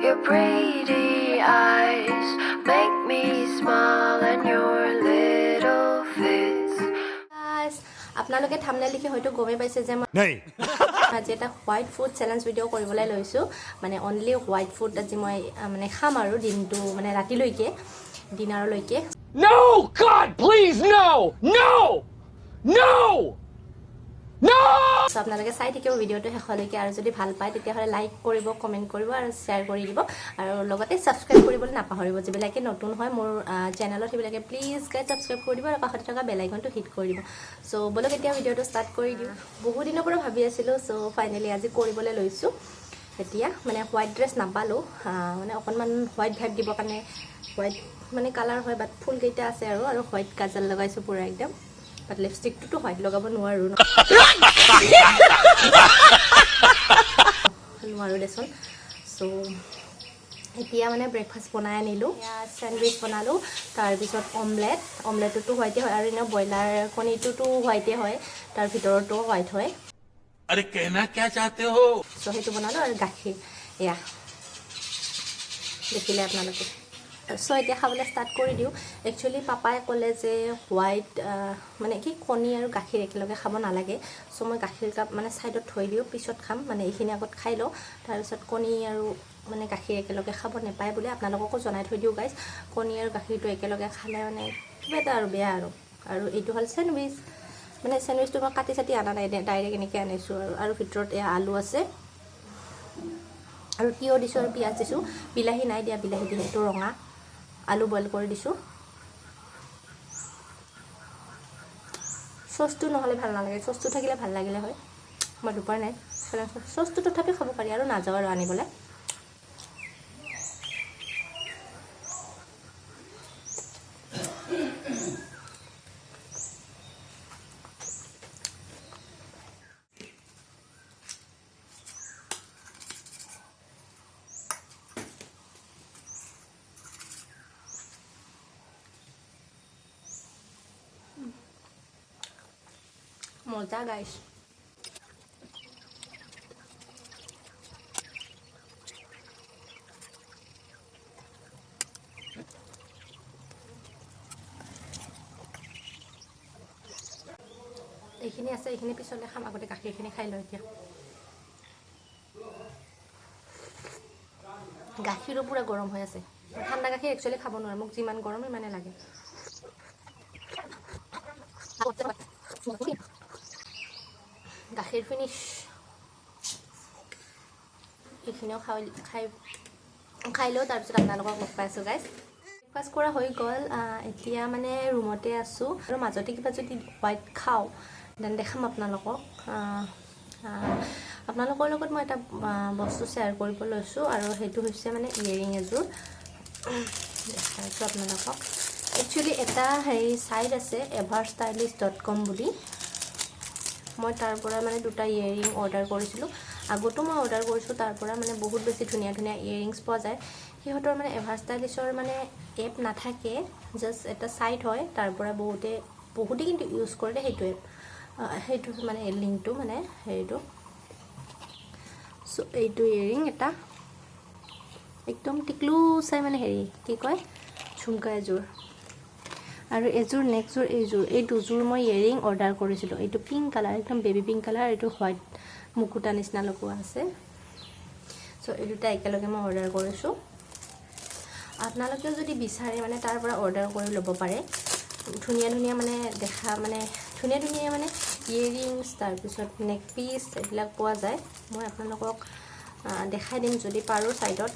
Your pretty eyes make me smile and your little fits. Guys, আপোনালোকে thumbnail লিখি হয়তো গমে পাইছে যে মই আজি এটা হোৱাইট ফুড চেলেঞ্জ ভিডিঅ' কৰিবলৈ লৈছো মানে অনলি হোৱাইট ফুড আজি মই মানে খাম আৰু দিনটো মানে ৰাতিলৈকে ডিনাৰলৈকে No! God, please, no! No! No! No! So আপোনালোকে চাই থাকিব ভিডিঅ'টো শেষলৈকে আৰু যদি ভাল পায় তেতিয়াহ'লে লাইক কৰিব কমেন্ট কৰিব আৰু শ্বেয়াৰ কৰি দিব আৰু লগতে সাবস্ক্ৰাইব কৰিবলৈ নাপাহৰিব যিবিলাকে নতুন হয় মোৰ চেনেলত সেইবিলাকে প্লিজ গাইজ সাবস্ক্ৰাইব কৰি দিব আৰু কাষতে থকা বেল আইকনটো হিট কৰি দিব সো বলক এতিয়া ভিডিঅ'টো ষ্টাৰ্ট কৰি দিওঁ বহু দিনৰ পৰা ভাবি আছিলোঁ সো ফাইনেলি আজি কৰিবলৈ লৈছোঁ এতিয়া মানে হোৱাইট ড্ৰেছ নাপালোঁ মানে অকণমান হোৱাইট ভাইব দিবৰ কাৰণে হোৱাইট মানে কালাৰ হয় বাট ফুল কেইটা আছে আৰু হোৱাইট কাজল লগাইছোঁ পুৰা একদম বাট লিপষ্টিকটো হোৱাইট লগাব নোৱাৰোঁ নোৱাৰোঁ দেচোন সো এতিয়া মানে ব্ৰেকফাষ্ট বনাই আনিলোঁ চেণ্ডউইচ বনালোঁ তাৰপিছত অমলেটটোতো হোৱাইটে হয় আৰু এনেও ব্ৰইলাৰ কণীটোতো হোৱাইটে হয় তাৰ ভিতৰতো হোৱাইট হয় अरे कहना क्या चाहते हो সো সেইটো বনালোঁ আৰু গাখীৰ এয়া দেখিলে আপোনালোকে সো এতিয়া খাবলৈ ষ্টাৰ্ট কৰি দিওঁ একচুৱেলি পাপাই ক'লে যে হোৱাইট মানে কি কণী আৰু গাখীৰ একেলগে খাব নালাগে সো মই গাখীৰ কাপ মানে ছাইডত থৈ দিওঁ পিছত খাম মানে এইখিনি আগত খাই লওঁ তাৰপিছত কণী আৰু মানে গাখীৰ একেলগে খাব নাপায় বুলি আপোনালোককো জনাই থৈ দিওঁ গাইজ কণী আৰু গাখীৰটো একেলগে খালে মানে কিবা এটা আৰু বেয়া আৰু এইটো হ'ল চেণ্ডউইচ মানে চেণ্ডউইচটো মই কাটি চাটি অনা নাই ডাইৰেক্ট এনেকৈ আনিছোঁ আৰু ভিতৰত এয়া আলু আছে আৰু তিয়ঁহ দিছোঁ আৰু পিঁয়াজ দিছোঁ বিলাহী নাই দিয়া বিলাহী দি সেইটো ৰঙা আলু বইল কৰি দিছোঁ চচটো নহ'লে ভাল নালাগে চচটো থাকিলে ভাল লাগিলে হয় মই দুপাৰ নাই চচটো তথাপিও খাব পাৰি আৰু নাযাওঁ আৰু আনিবলৈ মজা গাইছ এইখিনি আছে এইখিনি পিছলৈ খাম আগতে গাখীৰখিনি খাই লওঁ এতিয়া গাখীৰো পুৰা গৰম হৈ আছে ঠাণ্ডা গাখীৰ একচুৱেলি খাব নোৱাৰোঁ মোক যিমান গৰম ইমানে লাগে গাখীৰ ফিনিছ এইখিনিও খাই লওঁ তাৰপিছত আপোনালোকক লগ পাইছোঁ গাইজ ব্ৰেকফাষ্ট কৰা হৈ গ'ল এতিয়া মানে ৰুমতে আছোঁ আৰু মাজতে কিবা যদি হোৱাইট খাওঁ দেন দেখাম আপোনালোকক আপোনালোকৰ লগত মই এটা বস্তু শ্বেয়াৰ কৰিব লৈছোঁ আৰু সেইটো হৈছে মানে ইয়েৰিং এযোৰ দেখাইছোঁ আপোনালোকক একচুৱেলি এটা হেৰি ছাইট আছে everstylish.com বুলি মই তাৰ পৰা মানে দুটা ইয়েৰিং অৰ্ডাৰ কৰিছিলোঁ আগতো মই অৰ্ডাৰ কৰিছোঁ তাৰ পৰা মানে বহুত বেছি ধুনীয়া ধুনীয়া ইয়েৰিংছ পোৱা যায় সিহঁতৰ মানে এভাৰষ্টাইলিছৰ মানে এপ নাথাকে জাষ্ট এটা ছাইট হয় তাৰ পৰা বহুতে কিন্তু ইউজ কৰে সেইটো এপ সেইটো মানে লিংকটো মানে হেৰিটো চ' এইটো ইয়েৰিং এটা একদম টিকলু চাই মানে হেৰি কি কয় ঝুমকা এযোৰ আৰু এযোৰ নেক্সটযোৰ এই দুযোৰ মই ইয়েৰিং অৰ্ডাৰ কৰিছিলোঁ এইটো পিংক কালাৰ একদম বেবী পিংক কালাৰ এইটো হোৱাইট মুকুটা নিচিনা লগোৱা আছে চ' এই দুটা একেলগে মই অৰ্ডাৰ কৰিছোঁ আপোনালোকেও যদি বিচাৰে মানে তাৰ পৰা অৰ্ডাৰ কৰি ল'ব পাৰে ধুনীয়া মানে দেখা মানে ধুনীয়া মানে ইয়েৰিংছ তাৰপিছত নেক পিচ এইবিলাক পোৱা যায় মই আপোনালোকক দেখাই দিম যদি পাৰোঁ ছাইডত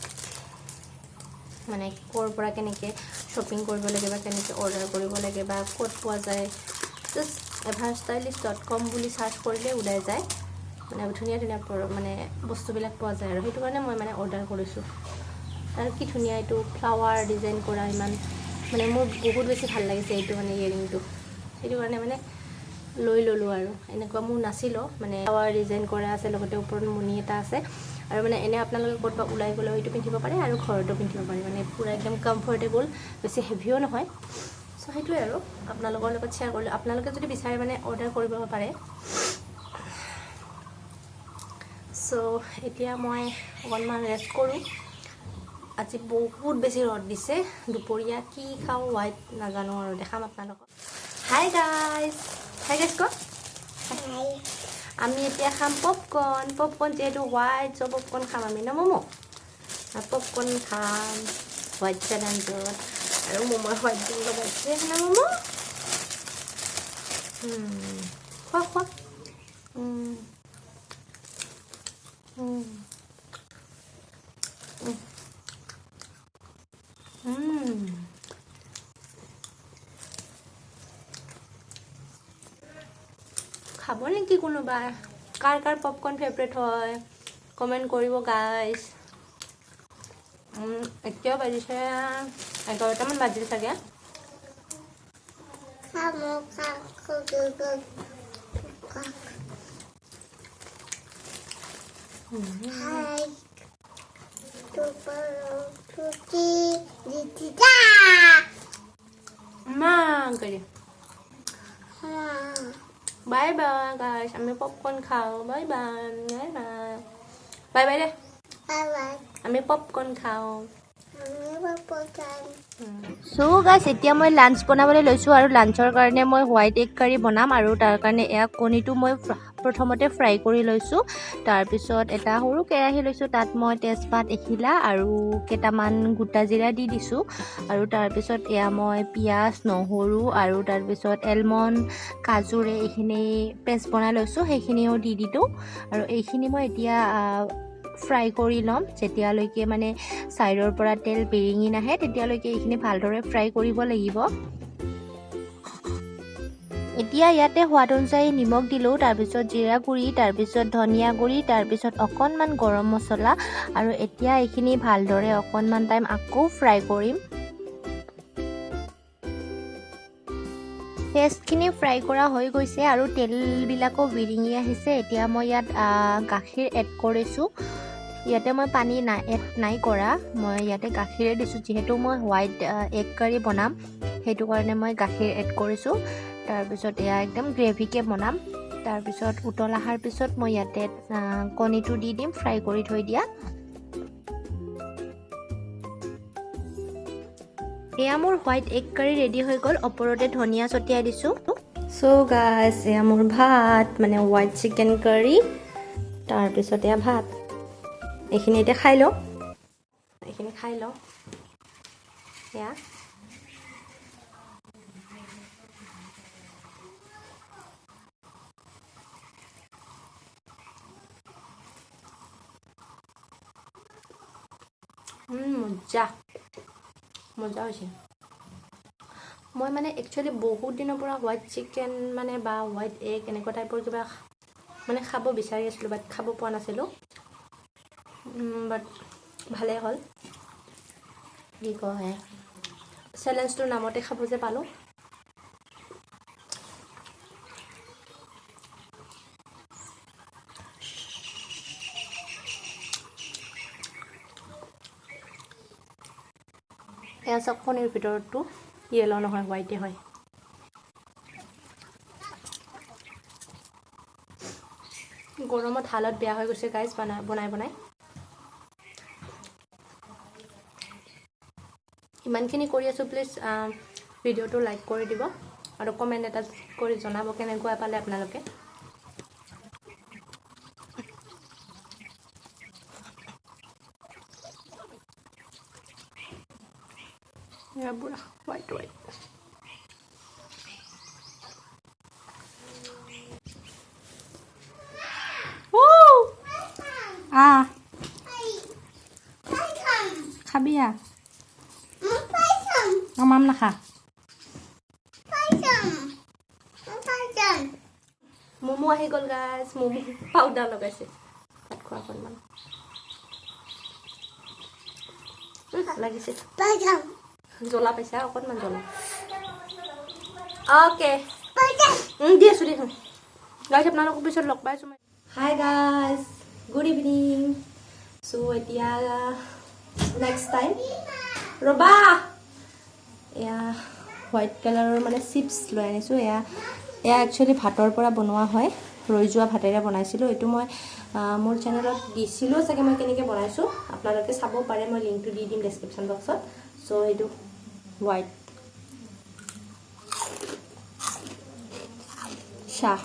মানে ক'ৰ পৰা কেনেকৈ শ্বপিং কৰিব লাগে বা কেনেকৈ অৰ্ডাৰ কৰিব লাগে বা ক'ত পোৱা যায় জাষ্ট everstylish.com বুলি চাৰ্চ কৰিলে ওলাই যায় মানে ধুনীয়া মানে বস্তুবিলাক পোৱা যায় আৰু সেইটো কাৰণে মই মানে অৰ্ডাৰ কৰিছোঁ আৰু কি ধুনীয়া এইটো ফ্লাৱাৰ ডিজাইন কৰা ইমান মানে মোৰ বহুত বেছি ভাল লাগিছে এইটো মানে ইয়েৰিংটো সেইটো কাৰণে মানে লৈ ল'লোঁ আৰু এনেকুৱা মোৰ নাছিলোঁ মানে ফ্লাৱাৰ ডিজাইন কৰা আছে লগতে ওপৰত মণি এটা আছে আৰু মানে এনে আপোনালোকে ক'ৰবাত ওলাই গ'লেও এইটো পিন্ধিব পাৰে আৰু ঘৰতো পিন্ধিব পাৰে মানে পুৰা একদম কমফৰ্টেবল বেছি হেভিও নহয় চ' সেইটোৱে আৰু আপোনালোকৰ লগত শ্বেয়াৰ কৰিলোঁ আপোনালোকে যদি বিচাৰে মানে অৰ্ডাৰ কৰিব পাৰে চ' এতিয়া মই অকণমান ৰেষ্ট কৰোঁ আজি বহুত বেছি ৰ'দ দিছে দুপৰীয়া কি খাওঁ হোৱাইট নাজানো আৰু দেখাম আপোনালোকক হাই গাইজ কওক আমি এতিয়া খাম পপকৰ্ণ যিহেতু হোৱাইট চ' পপকৰ্ণ খাম আমি ন ম'ম' পপকৰ্ণ খাম হোৱাইট চেলেঞ্জত আৰু ম'মৰ হোৱাইট দিম লগাইছে না ম'ম' খোৱা খাব নেকি কোনোবা কাৰ পপকৰ্ণ ফেভৰেট হয় কমেণ্ট কৰিব গাইজ এতিয়াও বাজিছে 11টামান বাজিল চাগে Bye bye guys, আমি পপকর্ন খাও bye bye bye bye দে আমি পপকর্ন খাও সো গাইস এতিয়া মই লাঞ্চ বনাবলৈ লৈছো আৰু লাঞ্চৰ কাৰণে মই হোৱাইট এগ কাৰি বনাম আৰু তাৰ কাৰণে এয়া কণীটো মই প্ৰথমতে ফ্ৰাই কৰি লৈছো তাৰ পিছত এটা সৰু কেৰাহী লৈছো তাত মই তেজপাত এখিলা আৰু কেটামান গোটা জিৰা দি দিছো আৰু তাৰ পিছত এয়া মই পিয়াজ নহৰু আৰু তাৰ পিছত এলমন্ড কাজুৰে এইখিনি পেষ্ট বনাই লৈছো সেইখিনিও দি দিটো আৰু এইখিনি মই এতিয়া ফ্ৰাই কৰি লম যেতিয়ালৈকে মানে সাইডৰ পৰা তেল বেৰিঙি নাহে তেতিয়ালৈকে এইখিনি ভালদৰে ফ্ৰাই কৰিব লাগিব এতিয়া ইয়াতে সোৱাদ অনুযায়ী নিমখ দিলো তাৰ পিছত জিৰা গুৰি তাৰ পিছত ধনিয়া গুৰি তাৰ পিছত অকনমান গৰম মছলা আৰু এতিয়া এইখিনি ভালদৰে অকনমান টাইম আকৌ ফ্ৰাই কৰিম পেষ্টখিনি ফ্ৰাই কৰা হৈ গৈছে আৰু তেল বিলাকো বিৰিঙি আহিছে এতিয়া মই ইয়াত গাখীৰ এড কৰিছো ইয়াতে মই পানী এড নাই কৰা মই ইয়াতে গাখীৰে দিছো যেহেতু মই হোৱাইট এগ কাৰি বনাম হেতু কাৰণে মই গাখীৰ এড কৰিছো তাৰ পিছত এয়া একদম গ্ৰেভিকে বনাম তাৰ পিছত উতল আহাৰ পিছত মই ইয়াতে কণীটো দি দিম ফ্ৰাই কৰি থৈ দিয়া এয়া মোৰ হোৱাইট এগ কাৰি ৰেডি হৈ গ'ল ওপৰতে ধনিয়া ছটিয়াই দিছো সো গাইস এয়া মোৰ ভাত মানে হোৱাইট চিকেন কাৰি তাৰ পিছত এয়া ভাত এইখিনি এতিয়া খাই লওঁ এয়া মজা হৈছে মই মানে একচুয়ালি বহুত দিনৰ পৰা হোৱাইট চিকেন মানে বা হোৱাইট এগ এনেকুৱা টাইপৰ কিবা মানে খাব বিচাৰি আছিলোঁ বাট খাব পোৱা নাছিলোঁ বাট ভালে হ'ল কি কয় চেলেঞ্জটোৰ নামতে খাব যে পালোঁ এয়া চব কণীৰ ভিতৰতো ইয়েলো নহয় হোৱাইটে হয় গৰমত হালত বেয়া হৈ গৈছে গাইজ বনাই ইমানখিনি কৰি আছো প্লিজ ভিডিঅ'টো লাইক কৰি দিব আৰু কমেণ্ট এটা কৰি জনাব কেনেকুৱা পালে আপোনালোকে Yeah, buah, white. Woo! খাবি মাম নাখা মমো আহি গ'ল গাইজ মমো পাউডাৰ লগাইছে ভাত খোৱা অকণমান লাগিছে জ্বলা পাইছা অকণমান জ্বলা অ'কে দি আছোঁ গাইজ আপোনালোকক পিছত লগ পাইছোঁ হাই গাইজ গুড ইভিনিং চ' এতিয়া নেক্সট টাইম ৰ'বা এয়া হোৱাইট কালাৰৰ মানে চিপছ লৈ আনিছোঁ এয়া একচুৱেলি ভাতৰ পৰা বনোৱা হয় ৰৈ যোৱা ভাতেৰে বনাইছিলোঁ এইটো মই মোৰ চেনেলত দিছিলোঁ চাগে মই কেনেকৈ বনাইছোঁ আপোনালোকে চাব পাৰে মই লিংকটো দি দিম ডেছক্ৰিপশ্যন বক্সত চ' এইটো হোৱাইট চাহ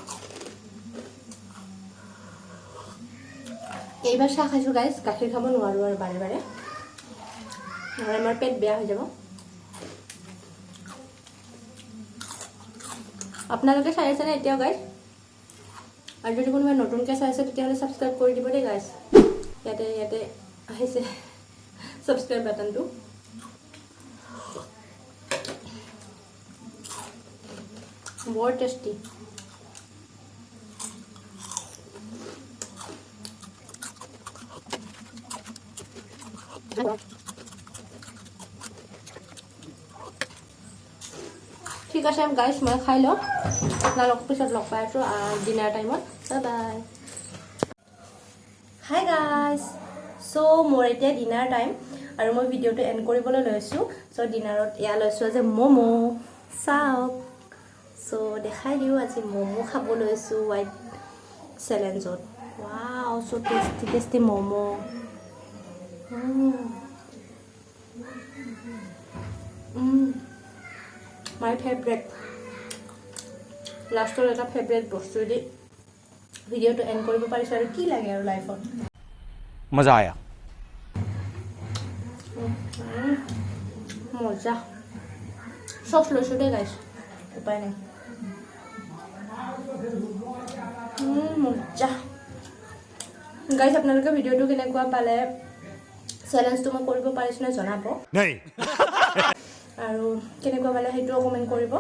এইবাৰ চাহ খাইছোঁ গাইজ গাখীৰ খাব নোৱাৰোঁ আৰু বাৰে বাৰে নহ'লে আমাৰ পেট বেয়া হৈ যাব আপোনালোকে চাই আছেনে এতিয়াও গাইজ আৰু যদি কোনোবাই নতুনকৈ চাই আছে তেতিয়াহ'লে ছাবস্ক্ৰাইব কৰি দিব দেই গাইজ ইয়াতে আহিছে ছাবস্ক্ৰাইব বাটনটো বৰ টেষ্টি ঠিক আছে গাইজ মই খাই লওঁ আপোনালোকক পিছত লগ পাই আছোঁ ডিনাৰ টাইমত বাই বাই হাই গাইজ চ' মোৰ এতিয়া ডিনাৰ টাইম আৰু মই ভিডিঅ'টো এণ্ড কৰিবলৈ লৈছোঁ চ' ডিনাৰত এয়া লৈছোঁ যে ম'ম' চাওক চ' দেখাই দিওঁ আজি ম'ম' খাব লৈছোঁ হোৱাইট চেলেঞ্জত wow so' tasty tasty momo' my favourite লাষ্টৰ এটা ফেভৰেট বস্তু দি ভিডিঅ'টো এণ্ড কৰিব পাৰিছোঁ আৰু কি লাগে আৰু লাইফত मजा आया মজা চচ লৈছোঁ দেই গাইছ উপায় নাই মজা গাইছ আপোনালোকে ভিডিঅ'টো কেনেকুৱা পালে চেলেঞ্জটো মই কৰিব পাৰিছোঁ নে জনাব আৰু কেনেকুৱা পালে সেইটোও কমেণ্ট কৰিব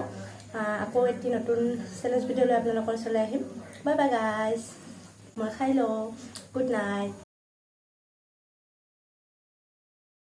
আকৌ এটি নতুন চেলেঞ্জ ভিডিঅ' লৈ আপোনালোকৰ ওচৰলৈ আহিম বাই বাই গাইজ মই খাই লওঁ গুড নাইট